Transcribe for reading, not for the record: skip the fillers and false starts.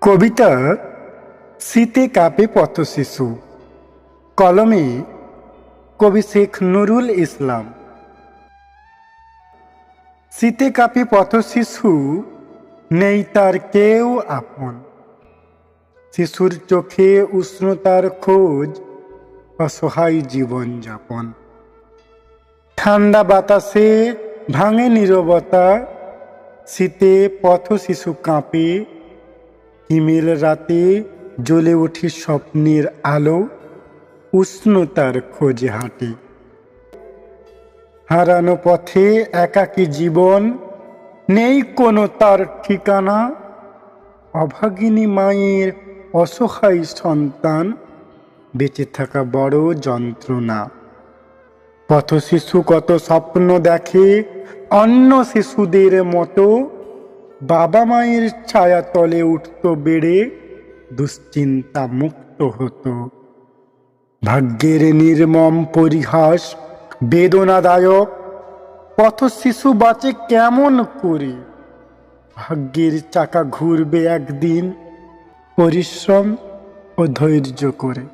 কবিতা শীতে কাঁপে পথশিশু, কলমে কবি শেখ নুরুল ইসলাম। শীতে কাঁপে পথশিশু, নেই তার কেউ আপন। শিশুর চোখে উষ্ণতার খোঁজ, অসহায় জীবনযাপন। ঠান্ডা বাতাসে ভাঙে নীরবতা, শীতে পথশিশু কাঁপে। হিমেল রাতে জ্বলে ওঠে স্বপ্নের আলো, উষ্ণতার খোঁজে হাঁটে। হারানো পথে একাকী জীবন, নেই কোনো তার ঠিকানা। অভাগিনী মায়ের অসহায় সন্তান, বেঁচে থাকা বড় যন্ত্রণা। পথশিশু কত স্বপ্ন দেখে অন্য শিশুদের মতো, বাবা মায়ের ছায়া তলে উঠত বেড়ে, দুশ্চিন্তা মুক্ত হতো। ভাগ্যের নির্মম পরিহাস বেদনাদায়ক, পথশিশু বাঁচে কেমন করে। ভাগ্যের চাকা ঘুরবে একদিন, পরিশ্রম ও ধৈর্য করে।